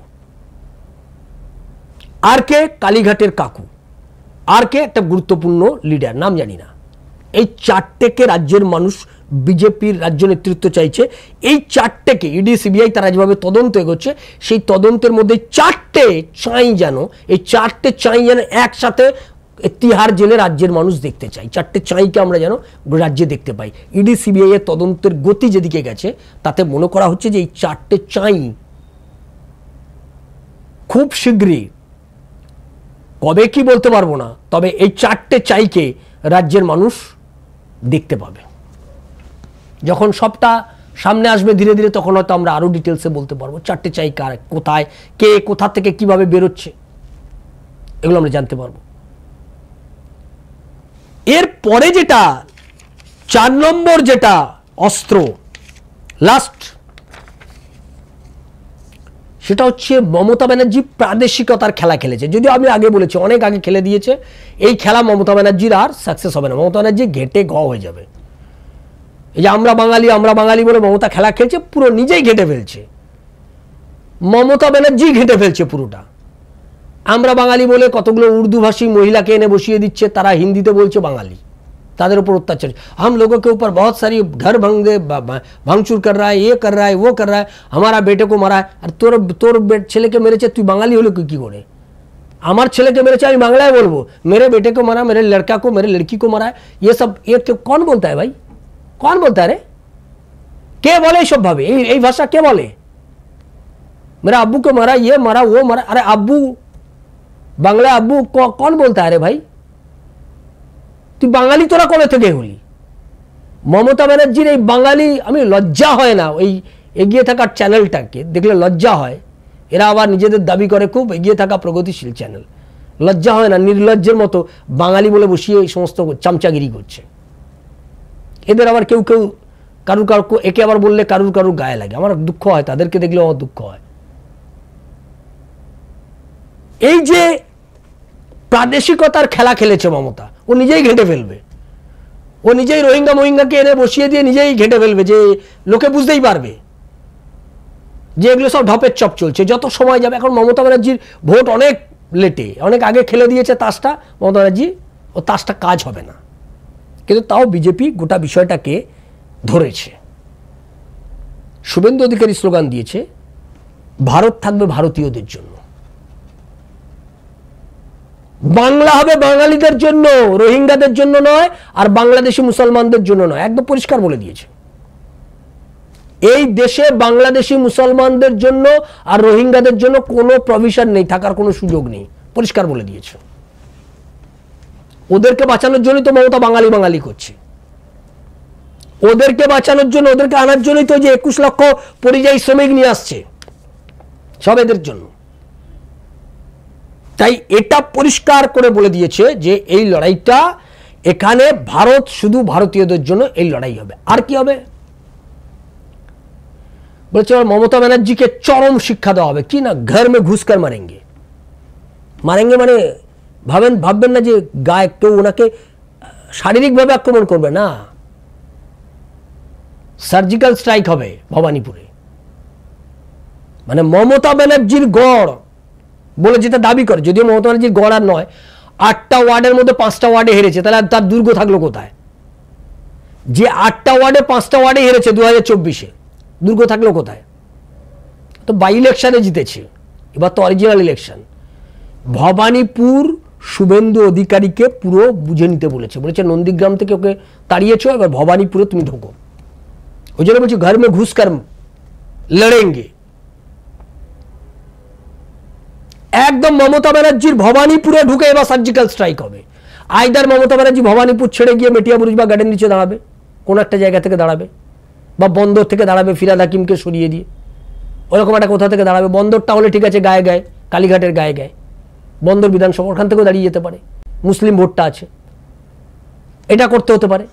আর কে কালীঘাটের কাকু, আর কে একটা গুরুত্বপূর্ণ লিডার, নাম জানি না। এই 4টেকে রাজ্যের মানুষ বিজেপির রাজ্য নেতৃত্ব চাইছে। এই 4টেকে ইডি সিবিআই তারা যেভাবে তদন্ত এগোচ্ছে, সেই তদন্তের মধ্যে 4টে চাই যেন একসাথে তিহার জেলে রাজ্যের মানুষ দেখতে চাই, 4টে চাইকে আমরা যেন রাজ্যে দেখতে পাই। ইডি সিবিআই এর তদন্তের গতি যেদিকে গেছে তাতে মনে করা হচ্ছে যে এই 4টে চাই খুব শীঘ্রই, কবে কি বলতে পারবো না, তবে এই 4টে চাইকে রাজ্যের মানুষ দেখতে পাবে। যখন সবটা সামনে আসবে ধীরে ধীরে তখন হয়তো আমরা আরো ডিটেলসে বলতে পারবো 4টে চাই কার, কোথায়, কে কোথা থেকে কিভাবে বেরোচ্ছে, এগুলো আমরা জানতে পারবো। এর পরে যেটা 4 নম্বর যেটা অস্ত্র লাস্ট, সেটা হচ্ছে মমতা ব্যানার্জি প্রাদেশিকতার খেলা খেলেছে। যদিও আমি আগে বলেছি অনেক আগে খেলে দিয়েছে, এই খেলা মমতা ব্যানার্জির আর সাকসেস হবে না, মমতা ব্যানার্জি ঘেটে হয়ে যাবে। এই যে আমরা বাঙালি বলে মমতা খেলা খেলছে, পুরো নিজেই ঘেটে ফেলছে, মমতা ব্যানার্জি ঘেটে ফেলছে পুরোটা। আমরা বাঙালি বলে কতগুলো উর্দুভাষী মহিলাকে এনে বসিয়ে দিচ্ছে, তারা হিন্দিতে বলছে বাঙালি, তাদের উপর অত্যাচার। हम लोगों के ऊपर बहुत सारी घर ভাঙচুর कर रहा है, ये कर रहा है, वो कर रहा है, हमारा बेटे को मारा है। আর তোর ছেলেকে মেরেছে, তুই বাঙালি হলে কি করে? আমার ছেলেকে মেরেছে আমি বাংলায় বলবো, मेरे बेटे को मारा, मेरे लड़का को, मेरे लड़की को मारा है, ये सब ये कौन बोलता है भाई? कौन बोलता है रे? কে বলে এইসব ভাবে? এই ভাষা কে বলে? मेरा अब्बू को मारा, ये मारा, वो मारा। अरे अब्बू বাংলা আব্বু कौन बोलता है रे भाई? তুই বাঙালি তোরা কোথা থেকে হলি? মমতা ব্যানার্জির এই বাঙালি, আমি লজ্জা হয় না ওই এগিয়ে থাকার চ্যানেলটাকে দেখলে লজ্জা হয়। এরা আবার নিজেদের দাবি করে খুব এগিয়ে থাকা প্রগতিশীল চ্যানেল, লজ্জা হয় না? নির্লজ্জের মতো বাঙালি বলে বসিয়ে এই সমস্ত চামচাগিরি করছে। এদের আবার কেউ কারুর একে আবার বললে কারুর গায়ে লাগে, আমার দুঃখ হয়, তাদেরকে দেখলে আমার দুঃখ হয়। এই যে প্রাদেশিকতার খেলা খেলেছে মমতা, ও নিজেই ঘেটে ফেলবে, ও নিজেই রোহিঙ্গাকে এনে বসিয়ে দিয়ে নিজেই ঘেটে ফেলবে, যে লোকে বুঝতেই পারবে যে এগুলো সব ঢপের চপ চলছে। যত সময় যাবে, এখন মমতা ব্যানার্জির ভোট অনেক লেটে, অনেক আগে খেলে দিয়েছে তাসটা মমতা ব্যানার্জি, ও তাসটা কাজ হবে না। কিন্তু তাও বিজেপি গোটা বিষয়টাকে ধরেছে। শুভেন্দু অধিকারী স্লোগান দিয়েছে, ভারত থাকবে ভারতীয়দের জন্য, বাংলা হবে বাঙালিদের জন্য, রোহিঙ্গাদের জন্য নয়, আর বাংলাদেশি মুসলমানদের জন্য নয়, একদম পরিষ্কার বলে দিয়েছে। এই দেশে বাংলাদেশি মুসলমানদের জন্য আর রোহিঙ্গাদের জন্য কোনো প্রভিশন নেই, থাকার কোনো সুযোগ নেই, পরিষ্কার বলে দিয়েছে। ওদেরকে বাঁচানোর জন্যই তো মমতা বাঙালি করছে, ওদেরকে বাঁচানোর জন্য, ওদেরকে আনার জন্যই তো যে 21 লক্ষ পরিযায়ী শ্রমিক নিয়ে আসছে, সব এদের জন্য। তাই এটা পরিষ্কার করে বলে দিয়েছে যে এই লড়াইটা এখানে ভারত শুধু ভারতীয়দের জন্য এই লড়াই হবে। আর কি হবে বলছে, মমতা ব্যানার্জিকে চরম শিক্ষা দেওয়া হবে। কি না, ঘর মে ঘুষকর মারেঙ্গে। মানে ভাববেন না যে গায়ে কেউ ওনাকে শারীরিকভাবে আক্রমণ করবে না, সার্জিক্যাল স্ট্রাইক হবে ভবানীপুরে। মানে মমতা ব্যানার্জির গড় বলে যেটা দাবি করে, যদিও মমতা ব্যানার্জির গড় আর নয়, 8টা ওয়ার্ডের মধ্যে 5টা ওয়ার্ডে হেরেছে, তাহলে তার দুর্গ থাকলো কোথায়? যে 8টা ওয়ার্ডে 5টা ওয়ার্ডে হেরেছে 2024-এ, দুর্গ থাকলো কোথায়? তো বাই ইলেকশনে জিতেছে, এবার তো অরিজিনাল ইলেকশন। ভবানীপুর শুভেন্দু অধিকারীকে পুরো বুঝে নিতে বলেছে, নন্দীগ্রাম থেকে ওকে তাড়িয়েছো, এবার ভবানীপুরে তুমি ঢোকো। ওই জন্য বলছি ঘর মে ঘুষকর লড়েঙ্গে। একদম মমতা ব্যানার্জির ভবানীপুরে ঢুকে এবার সার্জিক্যাল স্ট্রাইক হবে। আইদার মমতা ব্যানার্জি ভবানীপুর ছেড়ে গিয়ে মেটিয়াবুরুজ বা গার্ডেন নিচে দাঁড়াবে, কোন একটা জায়গা থেকে দাঁড়াবে, বা বন্দর থেকে দাঁড়াবে ফিরাদ হাকিমকে সরিয়ে দিয়ে, ওরকম একটা কোথা থেকে দাঁড়াবে। বন্দরটা হলে ঠিক আছে, গায়ে গায়ে, কালীঘাটের গায়ে গায়ে, বন্দর বিধানসভা, ওখান থেকেও দাঁড়িয়ে যেতে পারে, মুসলিম ভোটটা আছে, এটা করতে হতে পারে।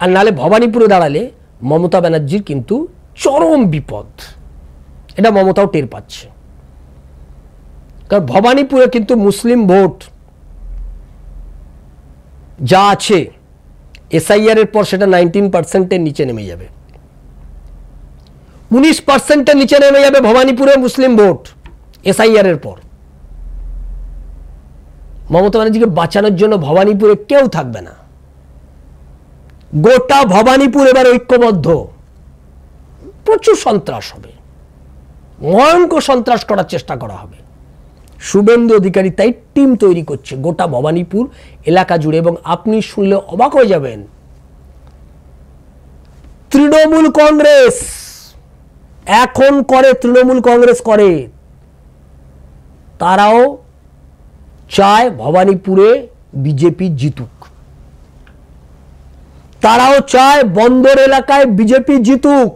আর নালে ভবানীপুরে দাঁড়ালে মমতা ব্যানার্জির কিন্তু চরম বিপদ, এটা মমতাও টের পাচ্ছে। কারণ ভবানীপুরে কিন্তু মুসলিম ভোট যা আছে এসআইআর এর পর সেটা 19%-এর নিচে নেমে যাবে, 19%-এর নিচে নেমে যাবে ভবানীপুরে মুসলিম ভোট এসআইআর এর পর। মমতা ব্যানার্জিকে বাঁচানোর জন্য ভবানীপুরে কেউ থাকবে না, গোটা ভবানীপুর এবার ঐক্যবদ্ধ। প্রচুর সন্ত্রাস হবে, ভয়ঙ্কর সন্ত্রাস করার চেষ্টা করা হবে, শুভেন্দু অধিকারী তাই টিম তৈরি করছে গোটা ভবানীপুর এলাকা জুড়ে। এবং আপনি শুনলে অবাক হয়ে যাবেন, তৃণমূল কংগ্রেস এখন করে, তৃণমূল কংগ্রেস করে, তারাও চায় ভবানীপুরে বিজেপি জিতুক, তারাও চায় বন্দর এলাকায় বিজেপি জিতুক,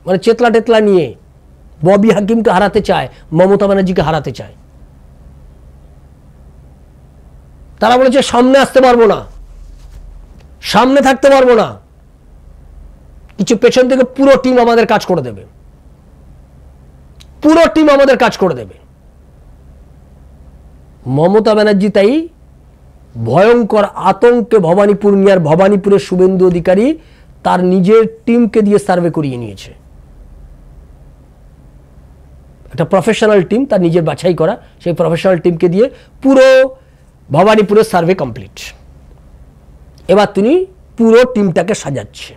মানে চেতলা টেতলা নিয়ে ববি হাকিমকে হারাতে চায়, মমতা ব্যানার্জিকে হারাতে চায়। তারা বলেছে সামনে আসতে পারবো না, সামনে থাকতে পারবো না, কিছু পেছন থেকে পুরো টিম আমাদের কাজ করে দেবে, পুরো টিম আমাদের কাজ করে দেবে। মমতা ব্যানার্জি তাই ভয়ঙ্কর আতঙ্কে ভবানীপুর নিয়ে, আর ভবানীপুরের শুভেন্দু অধিকারী তার নিজের টিমকে দিয়ে সার্ভে করিয়ে নিয়েছে, একটা প্রফেশনাল টিম, তার নিজের বাছাই করা সেই প্রফেশনাল টিমকে দিয়ে পুরো ভবানীপুরের সার্ভে কমপ্লিট। এবার তিনি পুরো টিমটাকে সাজাচ্ছে,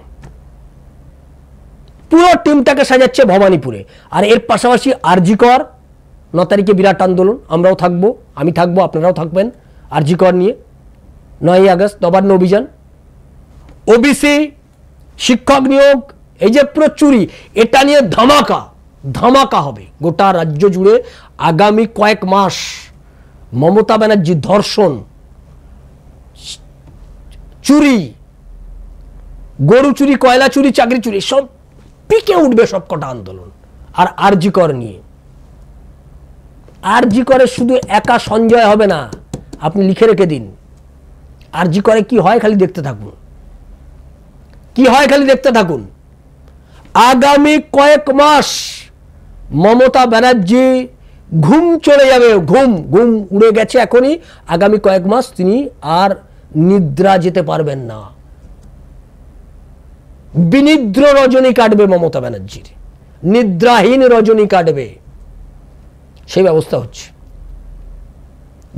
পুরো টিমটাকে সাজাচ্ছে ভবানীপুরে। আর এর পাশাপাশি আরজি কর 9 তারিখে বিরাট আন্দোলন, আমরাও থাকবো, আমি থাকবো, আপনারাও থাকবেন আরজি কর নিয়ে। 9ই আগস্ট নবান্ন অভিযান, ওবিসি, শিক্ষক নিয়োগ, এই যে প্রচুরি, এটা নিয়ে ধামাকা ধামাকা হবে গোটা রাজ্য জুড়ে। আগামী কয়েক মাস মমতা ব্যানার্জি ধর্ষণ, চুরি, গরু চুরি, কয়লা চুরি, চাকরি চুরি, সব পিকে উঠবে সব কটা আন্দোলন। আর আরজি কর নিয়ে, আরজি করে শুধু একা সঞ্জয় হবে না, আপনি লিখে রেখে দিন, আরজি করে কি হয় খালি দেখতে থাকুন, কি হয় খালি দেখতে থাকুন। আগামী কয়েক মাস মমতা ব্যানার্জি ঘুম চলে যাবে, ঘুম ঘুম উড়ে গেছে এখনই, আগামী কয়েক মাস তিনি আর নিদ্রা যেতে পারবেন না, বিনিদ্র রজনী কাটবে মমতা ব্যানার্জির, নিদ্রাহীন রজনী কাটবে, সেই ব্যবস্থা হচ্ছে।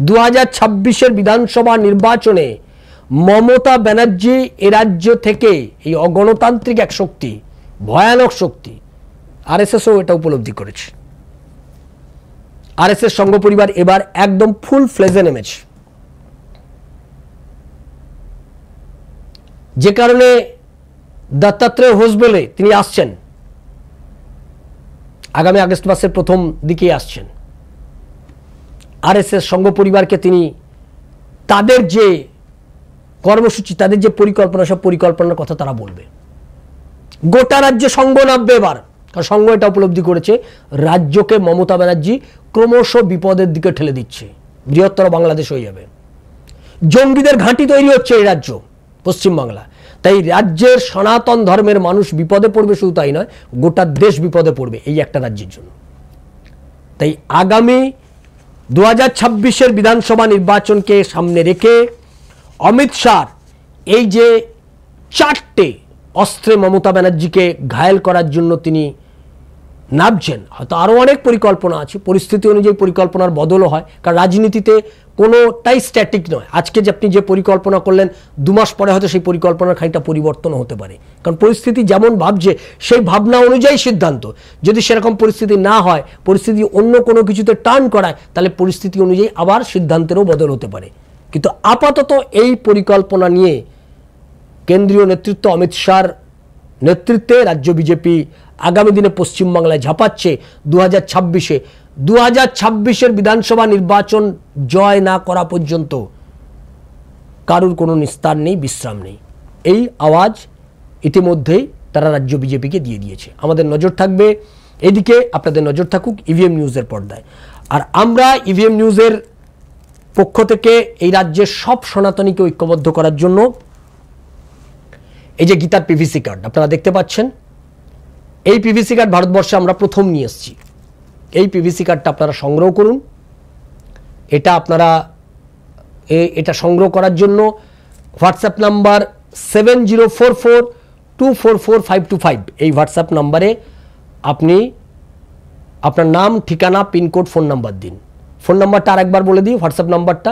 2026-এর বিধানসভা নির্বাচনে মমতা ব্যানার্জি এ রাজ্য থেকে, এই অগণতান্ত্রিক এক শক্তি, ভয়ানক শক্তি, আরএসএসও এটা উপলব্ধি করেছে। আরএসএস সংঘ পরিবার এবার একদম ফুল ফ্লেজে নেমেছে, যে কারণে দত্তাত্রেয় ঘোষ বলে তিনি আসছেন, আগামী আগস্ট মাসের প্রথম দিকে আসছেন। আরএসএস সংঘ পরিবারকে তিনি তাদের যে কর্মসূচি, তাদের যে পরিকল্পনা, সব পরিকল্পনার কথা তারা বলবে। গোটা রাজ্যে সংঘ নামবে এবার, কারণ সংঘ এটা উপলব্ধি করেছে রাজ্যকে মমতা ব্যানার্জি ক্রমশ বিপদের দিকে ঠেলে দিচ্ছে, বৃহত্তর বাংলাদেশ হয়ে যাবে, জঙ্গিদের ঘাঁটি তৈরি হচ্ছে এই রাজ্য পশ্চিমবাংলা। তাই রাজ্যের সনাতন ধর্মের মানুষ বিপদে পড়বে, শুধু তাই নয়, গোটা দেশ বিপদে পড়বে এই একটা রাজ্যের জন্য। তাই আগামী 2026-এর বিধানসভা নির্বাচনকে সামনে রেখে অমিত শাহ এই যে 4টে অস্ত্রে মমতা ব্যানার্জিকে ঘায়েল করার জন্য তিনি নামছেন, হয়তো আরও অনেক পরিকল্পনা আছে, পরিস্থিতি অনুযায়ী পরিকল্পনার বদলও হয়, কারণ রাজনীতিতে কোনোটাই স্ট্যাটিক নয়। আজকে যে আপনি যে পরিকল্পনা করলেন, 2 মাস পরে হয়তো সেই পরিকল্পনার খানিকটা পরিবর্তন হতে পারে, কারণ পরিস্থিতি যেমন ভাবছে সেই ভাবনা অনুযায়ী সিদ্ধান্ত। যদি সেরকম পরিস্থিতি না হয়, পরিস্থিতি অন্য কোনো কিছুতে টার্ন করায়, তাহলে পরিস্থিতি অনুযায়ী আবার সিদ্ধান্তেরও বদল হতে পারে। কিন্তু আপাতত এই পরিকল্পনা নিয়ে কেন্দ্রীয় নেতৃত্ব অমিত শাহর নেতৃত্বে রাজ্য বিজেপি আগামী দিনে পশ্চিমবাংলায় ঝাঁপাচ্ছে 2026-এ। 2026-এর বিধানসভা নির্বাচন জয় না করা পর্যন্ত কারুর কোনো নিস্তার নেই, বিশ্রাম নেই। এই আওয়াজ ইতিমধ্যেই তারা রাজ্য বিজেপিকে দিয়ে দিয়েছে। আমাদের নজর থাকবে এদিকে, আপনাদের নজর থাকুক ইভিএম নিউজের পর্দায়। আর আমরা ইভিএম নিউজের পক্ষ থেকে এই রাজ্যের সব সনাতনীকে ঐক্যবদ্ধ করার জন্য এই যে গীতার পিভিসি কার্ড আপনারা দেখতে পাচ্ছেন, এই পিভিসি কার্ড ভারতবর্ষে আমরা প্রথম নিয়ে এসেছি। এই পিভিসি কার্ডটা আপনারা সংগ্রহ করুন। এটা আপনারা এটা সংগ্রহ করার জন্য হোয়াটসঅ্যাপ নাম্বার 7044244525 এই হোয়াটসঅ্যাপ নাম্বারে আপনি আপনার নাম, ঠিকানা, পিনকোড, ফোন নাম্বার দিন। ফোন নাম্বারটা আরেকবার বলে দিই, হোয়াটসঅ্যাপ নাম্বারটা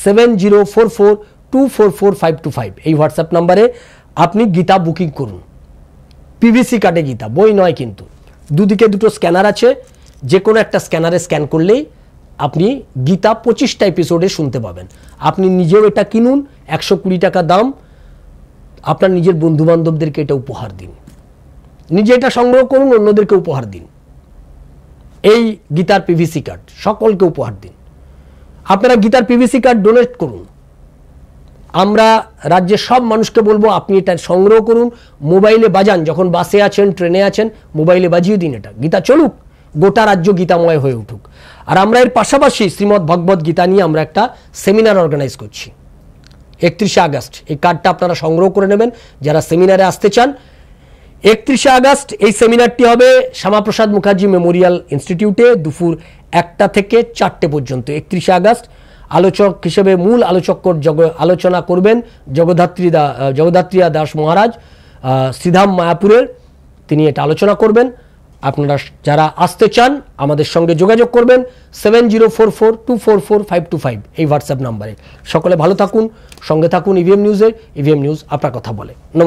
7044244525 এই হোয়াটসঅ্যাপ নাম্বারে আপনি গীতা বুকিং করুন। পিভিসি কার্ডে গীতা, বই নয় কিন্তু। দুদিকে দুটো স্ক্যানার আছে, যে কোনো একটা স্ক্যানারে স্ক্যান করলেই আপনি গীতা 25টা এপিসোডে শুনতে পাবেন। আপনি নিজেও এটা কিনুন, 120 টাকা দাম, আপনার নিজের বন্ধুবান্ধবদেরকে এটা উপহার দিন, নিজে এটা সংগ্রহ করুন, অন্যদেরকে উপহার দিন। এই গীতার পিভিসি কার্ড সকলকে উপহার দিন। আপনারা গীতার পিভিসি কার্ড ডোনেট করুন। আমরা রাজ্যের সব মানুষকে বলবো আপনি এটা সংগ্রহ করুন, মোবাইলে বাজান, যখন বাসে আছেন, ট্রেনে আছেন, মোবাইলে বাজিয়ে দিন। এটা গীতা চলুক, গোটা রাজ্য গীতাময় হয়ে উঠুক। আর আমরা এর পাশাপাশি শ্রীমদ্ ভগবত গীতা নিয়ে আমরা একটা সেমিনার অর্গানাইজ করছি 31শে আগস্ট। এই কার্ডটা আপনারা সংগ্রহ করে নেবেন যারা সেমিনারে আসতে চান। 31শে আগস্ট এই সেমিনারটি হবে শ্যামাপ্রসাদ মুখার্জি মেমোরিয়াল ইনস্টিটিউটে দুপুর 1টা থেকে 4টে পর্যন্ত। 31শে আগস্ট আলোচক হিসেবে মূল আলোচনা করবেন জগদ্ধাত্রী দাস মহারাজ, শ্রীধাম মায়াপুরের, তিনি এটা আলোচনা করবেন। আপনারা যারা আসতে চান আমাদের সঙ্গে যোগাযোগ করবেন 7044244525 এই হোয়াটসঅ্যাপ নাম্বারে। সকলে ভালো থাকুন, সঙ্গে থাকুন ইভিএম নিউজের। ইভিএম নিউজ আপনার কথা বলে।